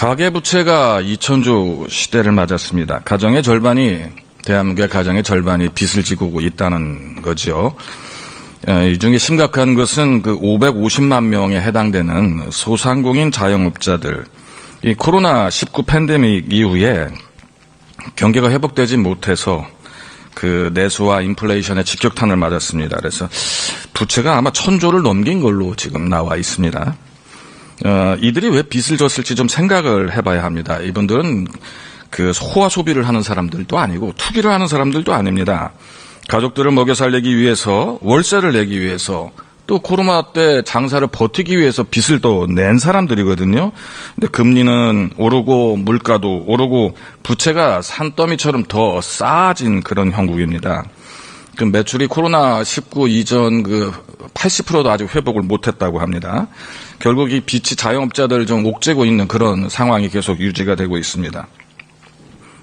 가계부채가 2000조 시대를 맞았습니다. 대한민국의 가정의 절반이 빚을 지고 있다는 거죠. 이 중에 심각한 것은 그 550만 명에 해당되는 소상공인 자영업자들, 이 코로나19 팬데믹 이후에 경기가 회복되지 못해서 그 내수와 인플레이션의 직격탄을 맞았습니다. 그래서 부채가 아마 1000조를 넘긴 걸로 지금 나와 있습니다. 이들이 왜 빚을 졌을지 좀 생각을 해봐야 합니다. 이분들은 그 호화 소비를 하는 사람들도 아니고 투기를 하는 사람들도 아닙니다. 가족들을 먹여 살리기 위해서, 월세를 내기 위해서, 또 코로나 때 장사를 버티기 위해서 빚을 또 낸 사람들이거든요. 근데 금리는 오르고 물가도 오르고 부채가 산더미처럼 더 쌓아진 그런 형국입니다. 그 매출이 코로나19 이전 그 80%도 아직 회복을 못했다고 합니다. 결국 이 빚이 자영업자들을 좀 옥죄고 있는 그런 상황이 계속 유지가 되고 있습니다.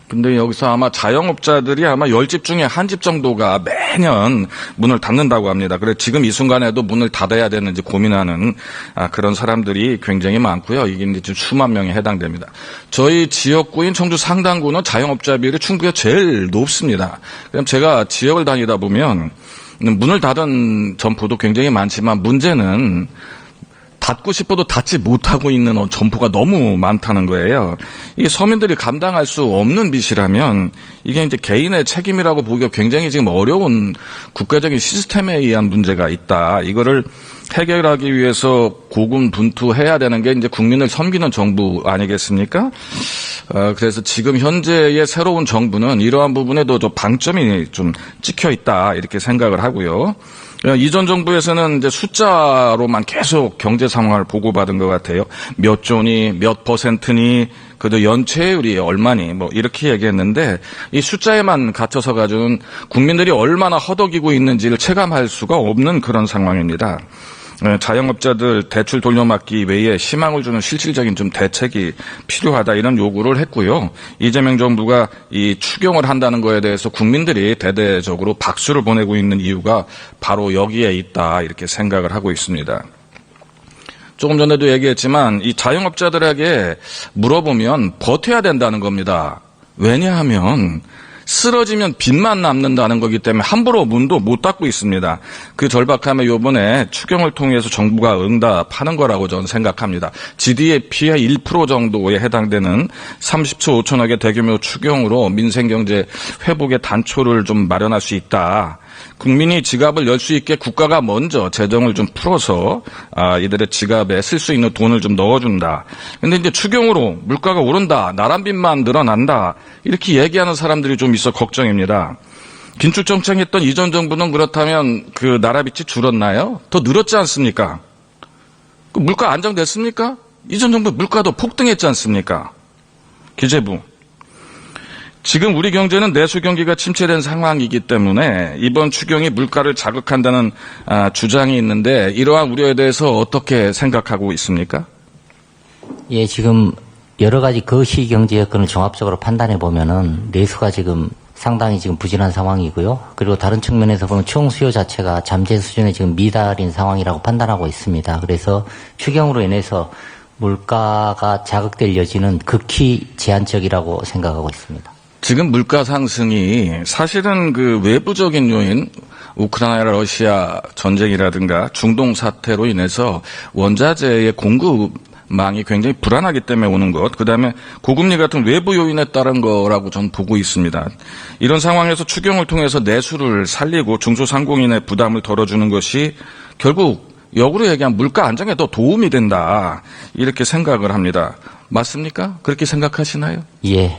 근데 여기서 아마 자영업자들이 아마 10집 중에 한 집 정도가 매년 문을 닫는다고 합니다. 그래 지금 이 순간에도 문을 닫아야 되는지 고민하는 그런 사람들이 굉장히 많고요. 이게 이제 수만 명에 해당됩니다. 저희 지역구인 청주 상당구는 자영업자 비율이 충북에 제일 높습니다. 그럼 제가 지역을 다니다 보면 문을 닫은 점포도 굉장히 많지만 문제는 닫고 싶어도 닫지 못하고 있는 점포가 너무 많다는 거예요. 이게 서민들이 감당할 수 없는 빚이라면 이게 이제 개인의 책임이라고 보기가 굉장히 지금 어려운 국가적인 시스템에 의한 문제가 있다. 이거를 해결하기 위해서 고군분투해야 되는 게 이제 국민을 섬기는 정부 아니겠습니까? 그래서 지금 현재의 새로운 정부는 이러한 부분에도 좀 방점이 좀 찍혀 있다. 이렇게 생각을 하고요. 이전 정부에서는 이제 숫자로만 계속 경제 상황을 보고받은 것 같아요. 몇 조니, 몇 퍼센트니, 그저 연체율이 얼마니, 뭐 이렇게 얘기했는데 이 숫자에만 갇혀서 가지고는 국민들이 얼마나 허덕이고 있는지를 체감할 수가 없는 그런 상황입니다. 자영업자들 대출 돌려막기 외에 희망을 주는 실질적인 좀 대책이 필요하다 이런 요구를 했고요. 이재명 정부가 이 추경을 한다는 거에 대해서 국민들이 대대적으로 박수를 보내고 있는 이유가 바로 여기에 있다 이렇게 생각을 하고 있습니다. 조금 전에도 얘기했지만 이 자영업자들에게 물어보면 버텨야 된다는 겁니다. 왜냐하면 쓰러지면 빚만 남는다는 거기 때문에 함부로 문도 못 닫고 있습니다. 그 절박함에 이번에 추경을 통해서 정부가 응답하는 거라고 저는 생각합니다. GDP의 1% 정도에 해당되는 30조 5천억의 대규모 추경으로 민생경제 회복의 단초를 좀 마련할 수 있다. 국민이 지갑을 열 수 있게 국가가 먼저 재정을 좀 풀어서 이들의 지갑에 쓸 수 있는 돈을 좀 넣어준다. 근데 이제 추경으로 물가가 오른다, 나란빚만 늘어난다 이렇게 얘기하는 사람들이 좀 있어 걱정입니다. 긴축정책했던 이전 정부는 그렇다면 그 나라빚이 줄었나요? 더 늘었지 않습니까? 그 물가 안정됐습니까? 이전 정부 물가도 폭등했지 않습니까? 기재부. 지금 우리 경제는 내수 경기가 침체된 상황이기 때문에 이번 추경이 물가를 자극한다는 주장이 있는데 이러한 우려에 대해서 어떻게 생각하고 있습니까? 예, 지금 여러 가지 거시 경제 여건을 종합적으로 판단해 보면은 내수가 지금 상당히 지금 부진한 상황이고요. 그리고 다른 측면에서 보면 총 수요 자체가 잠재 수준에 지금 미달인 상황이라고 판단하고 있습니다. 그래서 추경으로 인해서 물가가 자극될 여지는 극히 제한적이라고 생각하고 있습니다. 지금 물가 상승이 사실은 그 외부적인 요인, 우크라이나 러시아 전쟁이라든가 중동 사태로 인해서 원자재의 공급망이 굉장히 불안하기 때문에 오는 것, 그다음에 고금리 같은 외부 요인에 따른 거라고 저는 보고 있습니다. 이런 상황에서 추경을 통해서 내수를 살리고 중소상공인의 부담을 덜어주는 것이 결국 역으로 얘기하면 물가 안정에 더 도움이 된다 이렇게 생각을 합니다. 맞습니까? 그렇게 생각하시나요? 예.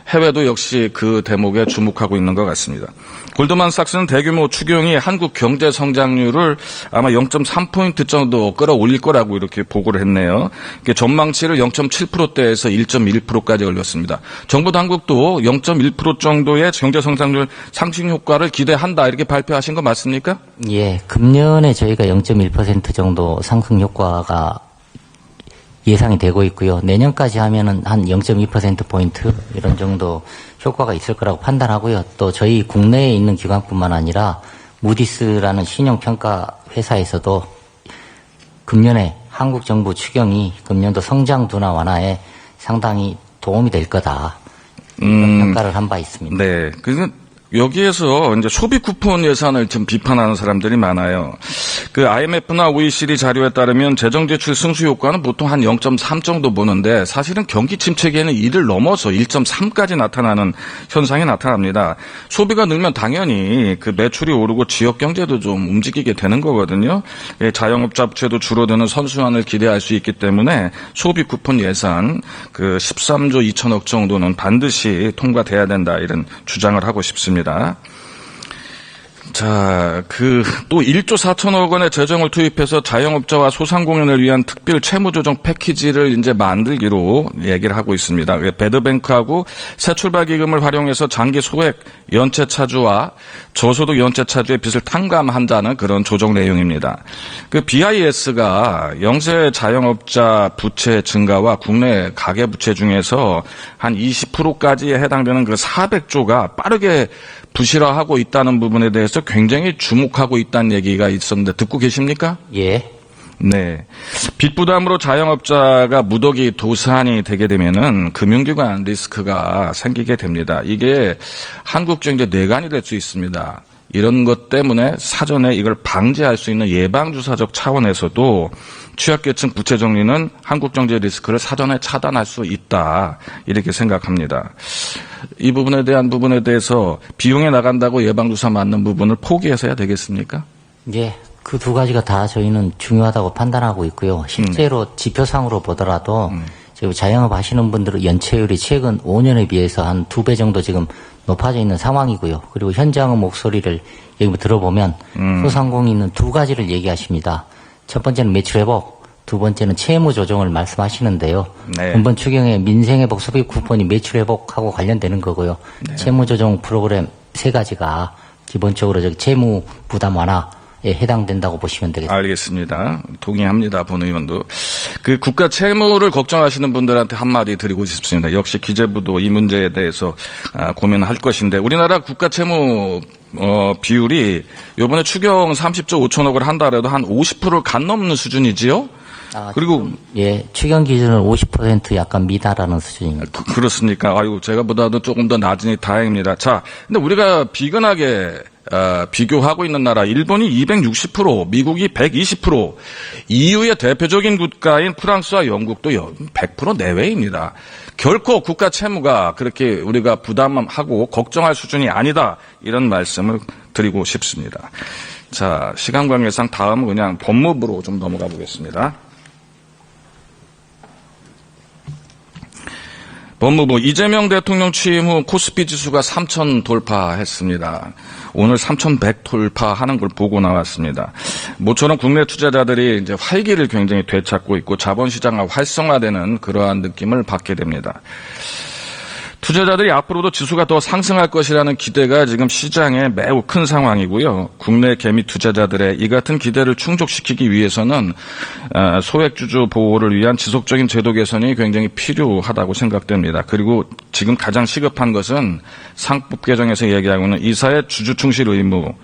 해외도 역시 그 대목에 주목하고 있는 것 같습니다. 골드만삭스는 대규모 추경이 한국 경제 성장률을 아마 0.3포인트 정도 끌어올릴 거라고 이렇게 보고를 했네요. 전망치를 0.7%대에서 1.1%까지 올렸습니다. 정부 당국도 0.1% 정도의 경제 성장률 상승 효과를 기대한다 이렇게 발표하신 거 맞습니까? 예, 금년에 저희가 0.1% 정도 상승 효과가 예상이 되고 있고요. 내년까지 하면은 한 0.2%포인트 이런 정도 효과가 있을 거라고 판단하고요. 또 저희 국내에 있는 기관뿐만 아니라 무디스라는 신용평가 회사에서도 금년에 한국 정부 추경이 금년도 성장 둔화 완화에 상당히 도움이 될 거다. 이런 평가를 한 바 있습니다. 네. 여기에서 이제 소비 쿠폰 예산을 좀 비판하는 사람들이 많아요. 그 IMF나 OECD 자료에 따르면 재정 지출 승수 효과는 보통 한 0.3 정도 보는데 사실은 경기 침체기에는 이를 넘어서 1.3까지 나타나는 현상이 나타납니다. 소비가 늘면 당연히 그 매출이 오르고 지역 경제도 좀 움직이게 되는 거거든요. 자영업자 부채도 줄어드는 선순환을 기대할 수 있기 때문에 소비 쿠폰 예산 그 13조 2천억 정도는 반드시 통과돼야 된다 이런 주장을 하고 싶습니다. 자, 또 1조 4천억 원의 재정을 투입해서 자영업자와 소상공인을 위한 특별 채무조정 패키지를 이제 만들기로 얘기를 하고 있습니다. 배드뱅크하고 새출발기금을 활용해서 장기 소액 연체 차주와 저소득 연체 차주의 빚을 탕감한다는 그런 조정 내용입니다. BIS가 영세 자영업자 부채 증가와 국내 가계 부채 중에서 한 20%까지에 해당되는 그 400조가 빠르게 부실화하고 있다는 부분에 대해서 굉장히 주목하고 있다는 얘기가 있었는데 듣고 계십니까? 예. 네. 빚 부담으로 자영업자가 무더기 도산이 되게 되면은 금융기관 리스크가 생기게 됩니다. 이게 한국 경제 뇌관이 될 수 있습니다. 이런 것 때문에 사전에 이걸 방지할 수 있는 예방주사적 차원에서도 취약계층 부채 정리는 한국경제 리스크를 사전에 차단할 수 있다. 이렇게 생각합니다. 이 부분에 대해서 비용에 나간다고 예방주사 맞는 부분을 포기해서 해야 되겠습니까? 예. 그 두 가지가 다 저희는 중요하다고 판단하고 있고요. 실제로 지표상으로 보더라도 지금 자영업 하시는 분들의 연체율이 최근 5년에 비해서 한 2배 정도 지금 높아져 있는 상황이고요. 그리고 현장의 목소리를 여기 들어보면 소상공인은 두 가지를 얘기하십니다. 첫 번째는 매출 회복, 두 번째는 채무 조정을 말씀하시는데요. 네. 이번 추경에 민생회복 소비 쿠폰이 매출 회복하고 관련되는 거고요. 네. 채무 조정 프로그램 세 가지가 기본적으로 저기 채무 부담 완화에 해당된다고 보시면 되겠습니다. 알겠습니다. 동의합니다. 본 의원도. 그 국가 채무를 걱정하시는 분들한테 한마디 드리고 싶습니다. 역시 기재부도 이 문제에 대해서 고민할 것인데 우리나라 국가 채무 비율이 이번에 추경 30조 5천억을 한다 해도 한 50%를 간 넘는 수준이지요? 그리고 예, 추경 기준은 50% 약간 미달하는 수준입니다. 그렇습니까? 아이고 제가 보다도 조금 더 낮으니 다행입니다. 자, 근데 우리가 비근하게 비교하고 있는 나라 일본이 260%, 미국이 120%, EU의 대표적인 국가인 프랑스와 영국도 100% 내외입니다. 결코 국가 채무가 그렇게 우리가 부담하고 걱정할 수준이 아니다. 이런 말씀을 드리고 싶습니다. 자, 시간 관계상 다음은 그냥 법무부로 좀 넘어가 보겠습니다. 법무부 이재명 대통령 취임 후 코스피 지수가 3,000 돌파했습니다. 오늘 3,100 돌파하는 걸 보고 나왔습니다. 모처럼 국내 투자자들이 이제 활기를 굉장히 되찾고 있고 자본시장과 활성화되는 그러한 느낌을 받게 됩니다. 투자자들이 앞으로도 지수가 더 상승할 것이라는 기대가 지금 시장에 매우 큰 상황이고요. 국내 개미 투자자들의 이 같은 기대를 충족시키기 위해서는 소액주주 보호를 위한 지속적인 제도 개선이 굉장히 필요하다고 생각됩니다. 그리고 지금 가장 시급한 것은 상법 개정에서 얘기하고 있는 이사의 주주 충실 의무를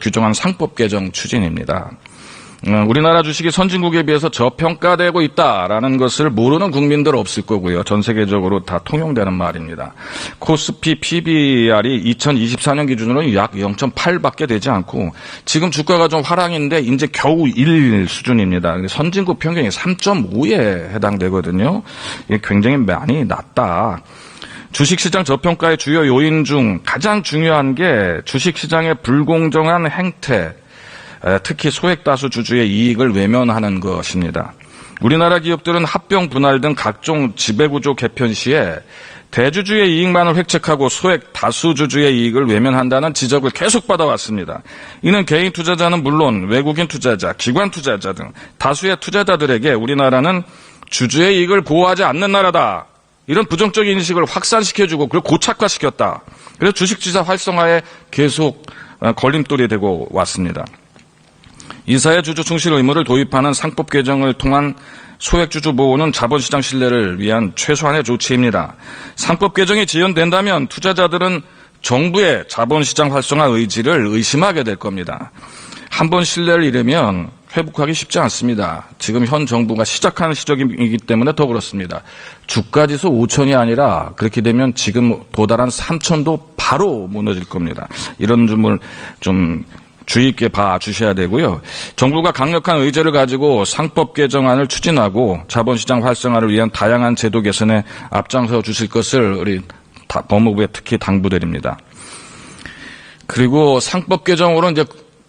규정한 상법 개정 추진입니다. 우리나라 주식이 선진국에 비해서 저평가되고 있다라는 것을 모르는 국민들 없을 거고요. 전 세계적으로 다 통용되는 말입니다. 코스피 PBR이 2024년 기준으로는 약 0.8밖에 되지 않고 지금 주가가 좀 하락인데 이제 겨우 1 수준입니다. 선진국 평균이 3.5에 해당되거든요. 이게 굉장히 많이 낮다. 주식시장 저평가의 주요 요인 중 가장 중요한 게 주식시장의 불공정한 행태, 특히 소액다수 주주의 이익을 외면하는 것입니다. 우리나라 기업들은 합병 분할 등 각종 지배구조 개편 시에 대주주의 이익만을 획책하고 소액 다수 주주의 이익을 외면한다는 지적을 계속 받아왔습니다. 이는 개인 투자자는 물론 외국인 투자자, 기관 투자자 등 다수의 투자자들에게 우리나라는 주주의 이익을 보호하지 않는 나라다. 이런 부정적인 인식을 확산시켜주고 그걸 고착화시켰다. 그래서 주식시장 활성화에 계속 걸림돌이 되고 왔습니다. 이사의 주주 충실 의무를 도입하는 상법 개정을 통한 소액주주 보호는 자본시장 신뢰를 위한 최소한의 조치입니다. 상법 개정이 지연된다면 투자자들은 정부의 자본시장 활성화 의지를 의심하게 될 겁니다. 한번 신뢰를 잃으면 회복하기 쉽지 않습니다. 지금 현 정부가 시작하는 시점이기 때문에 더 그렇습니다. 주가지수 5천이 아니라 그렇게 되면 지금 도달한 3천도 바로 무너질 겁니다. 이런 점을 좀 주의 있게 봐주셔야 되고요. 정부가 강력한 의지를 가지고 상법 개정안을 추진하고 자본시장 활성화를 위한 다양한 제도 개선에 앞장서 주실 것을 우리 법무부에 특히 당부드립니다. 그리고 상법 개정으로 이제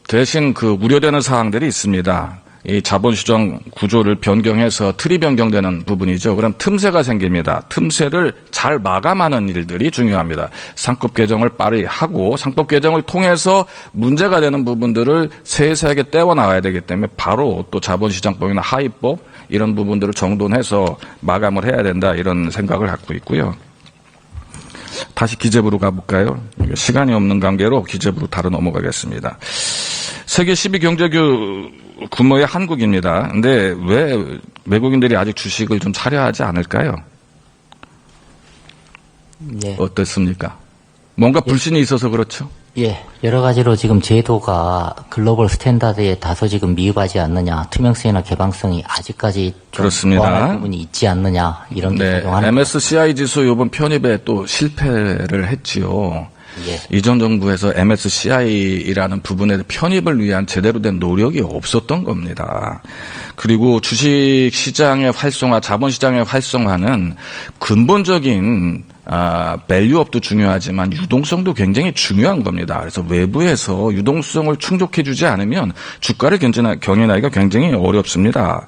대신 그 우려되는 사항들이 있습니다. 이 자본시장 구조를 변경해서 틀이 변경되는 부분이죠. 그럼 틈새가 생깁니다. 틈새를 잘 마감하는 일들이 중요합니다. 상법 개정을 빠르게 하고 상법 개정을 통해서 문제가 되는 부분들을 세세하게 떼어나와야 되기 때문에 바로 또 자본시장법이나 하위법 이런 부분들을 정돈해서 마감을 해야 된다 이런 생각을 갖고 있고요. 다시 기재부로 가볼까요? 시간이 없는 관계로 기재부로 다로 넘어가겠습니다. 세계 10위 경제규모의 한국입니다. 근데 왜 외국인들이 아직 주식을 좀 사려 하지 않을까요? 네. 어떻습니까? 뭔가 불신이 있어서 그렇죠? 예, 여러 가지로 지금 제도가 글로벌 스탠다드에 다소 지금 미흡하지 않느냐, 투명성이나 개방성이 아직까지 좀 그렇습니다. 보완할 부분이 있지 않느냐 이런 게 네, 작용하는 MSCI 지수 이번 편입에 또 실패를 했지요. 예. 이전 정부에서 MSCI라는 부분에 편입을 위한 제대로 된 노력이 없었던 겁니다. 그리고 주식 시장의 활성화, 자본 시장의 활성화는 근본적인 밸류업도 중요하지만 유동성도 굉장히 중요한 겁니다. 그래서 외부에서 유동성을 충족해주지 않으면 주가를 경인하기가 굉장히 어렵습니다.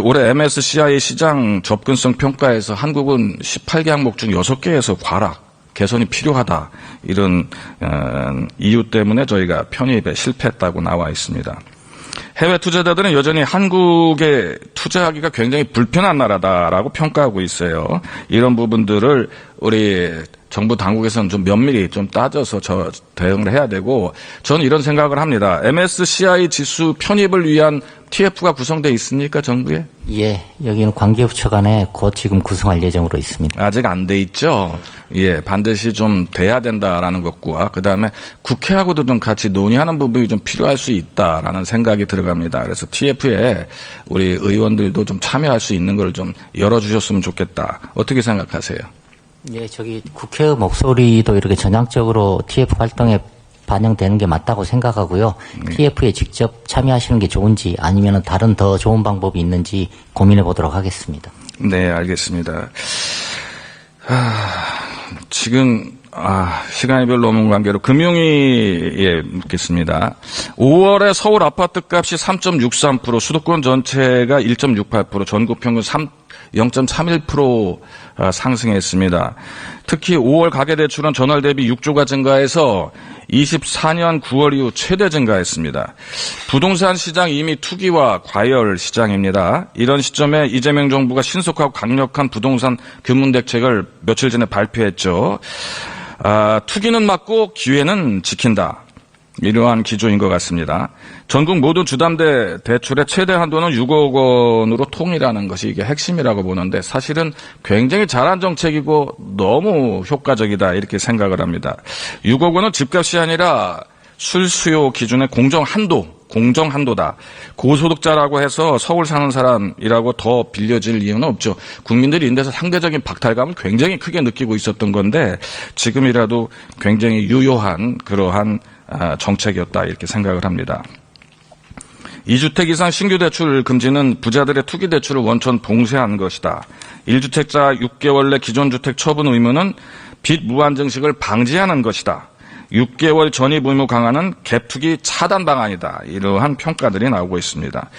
올해 MSCI 시장 접근성 평가에서 한국은 18개 항목 중 6개에서 과락, 개선이 필요하다. 이런 이유 때문에 저희가 편입에 실패했다고 나와 있습니다. 해외 투자자들은 여전히 한국에 투자하기가 굉장히 불편한 나라다라고 평가하고 있어요. 이런 부분들을 우리 정부 당국에서는 좀 면밀히 좀 따져서 대응을 해야 되고, 저는 이런 생각을 합니다. MSCI 지수 편입을 위한 TF가 구성되어 있습니까, 정부에? 예, 여기는 관계부처 간에 곧 지금 구성할 예정으로 있습니다. 아직 안 돼 있죠. 예, 반드시 좀 돼야 된다라는 것과 그다음에 국회하고도 좀 같이 논의하는 부분이 좀 필요할 수 있다라는 생각이 들어갑니다. 그래서 TF에 우리 의원들도 좀 참여할 수 있는 걸 좀 열어주셨으면 좋겠다. 어떻게 생각하세요? 예, 저기 국회 목소리도 이렇게 전향적으로 TF 활동에 반영되는 게 맞다고 생각하고요. TF에 직접 참여하시는 게 좋은지 아니면 다른 더 좋은 방법이 있는지 고민해 보도록 하겠습니다. 네, 알겠습니다. 지금 시간이 별로 없는 관계로 금융위에 묻겠습니다. 5월에 서울 아파트 값이 3.63%, 수도권 전체가 1.68%, 전국 평균 0.31% 상승했습니다. 특히 5월 가계대출은 전월 대비 6조가 증가해서 24년 9월 이후 최대 증가했습니다. 부동산 시장 이미 투기와 과열 시장입니다. 이런 시점에 이재명 정부가 신속하고 강력한 부동산 금융 대책을 며칠 전에 발표했죠. 투기는 막고 기회는 지킨다. 이러한 기조인 것 같습니다. 전국 모든 주담대 대출의 최대 한도는 6억 원으로 통일하는 것이 이게 핵심이라고 보는데 사실은 굉장히 잘한 정책이고 너무 효과적이다 이렇게 생각을 합니다. 6억 원은 집값이 아니라 술수요 기준의 공정한도다. 고소득자라고 해서 서울 사는 사람이라고 더 빌려질 이유는 없죠. 국민들이 인데서 상대적인 박탈감을 굉장히 크게 느끼고 있었던 건데 지금이라도 굉장히 유효한 그러한 정책이었다 이렇게 생각을 합니다. 2주택 이상 신규 대출 금지는 부자들의 투기 대출을 원천 봉쇄한 것이다. 1주택자 6개월 내 기존 주택 처분 의무는 빚 무한 증식을 방지하는 것이다. 6개월 전입 의무 강화는 갭투기 차단 방안이다. 이러한 평가들이 나오고 있습니다.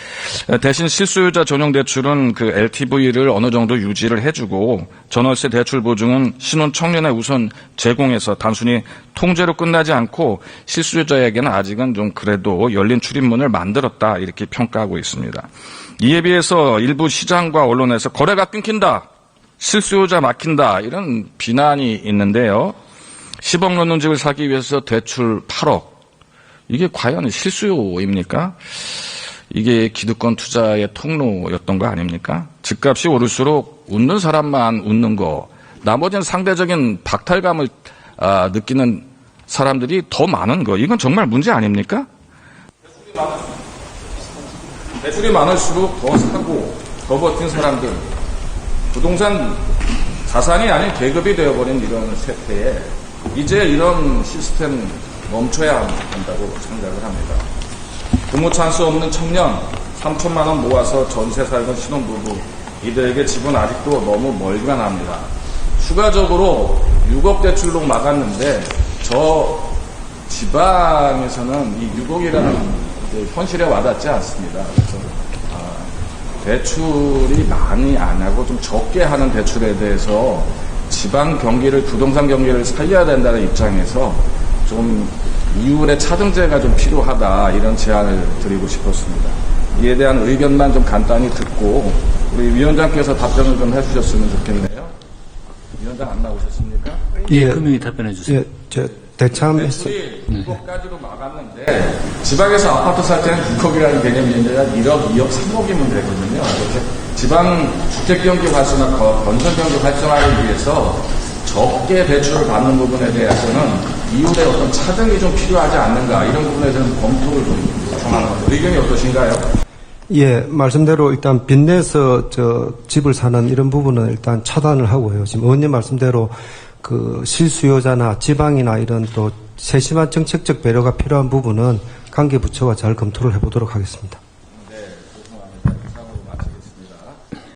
대신 실수요자 전용 대출은 그 LTV를 어느 정도 유지를 해주고 전월세 대출 보증은 신혼 청년에 우선 제공해서 단순히 통제로 끝나지 않고 실수요자에게는 아직은 좀 그래도 열린 출입문을 만들었다. 이렇게 평가하고 있습니다. 이에 비해서 일부 시장과 언론에서 거래가 끊긴다. 실수요자 막힌다. 이런 비난이 있는데요. 10억 넘는 집을 사기 위해서 대출 8억. 이게 과연 실수요입니까? 이게 기득권 투자의 통로였던 거 아닙니까? 집값이 오를수록 웃는 사람만 웃는 거, 나머지는 상대적인 박탈감을 느끼는 사람들이 더 많은 거. 이건 정말 문제 아닙니까? 대출이 많을수록 더 사고 더 버틴 사람들, 부동산 자산이 아닌 계급이 되어버린 이런 세태에 이제 이런 시스템 멈춰야 한다고 생각을 합니다. 부모 찬스 없는 청년 3천만 원 모아서 전세 살던 신혼부부, 이들에게 집은 아직도 너무 멀기만 합니다. 추가적으로 6억 대출로 막았는데 저 지방에서는 이 6억이라는 현실에 와닿지 않습니다. 그래서 대출이 많이 안 하고 좀 적게 하는 대출에 대해서 지방 경기를, 부동산 경기를 살려야 된다는 입장에서 좀 이율의 차등제가 좀 필요하다, 이런 제안을 드리고 싶었습니다. 이에 대한 의견만 좀 간단히 듣고 우리 위원장께서 답변을 좀 해주셨으면 좋겠네요. 위원장 안 나오셨습니까? 예, 금융위 답변해 주세요. 예, 저 대참했어요. 대출이 6억까지로 막았는데 지방에서 아파트 살 때는 6억이라는 개념이 아니라 1억, 2억, 3억이면 되거든요. 그래서 지방 주택경기 활성화, 건설경기 활성화를 위해서 적게 대출을 받는 부분에 대해서는 이율의 어떤 차등이 좀 필요하지 않는가, 이런 부분에 대해서는 검토를 좀 요청하는 겁니다. 의견이 어떠신가요? 예, 말씀대로 일단 빚내서 집을 사는 이런 부분은 일단 차단을 하고요. 지금 의원님 말씀대로 그 실수요자나 지방이나 이런 또 세심한 정책적 배려가 필요한 부분은 관계 부처와 잘 검토를 해보도록 하겠습니다.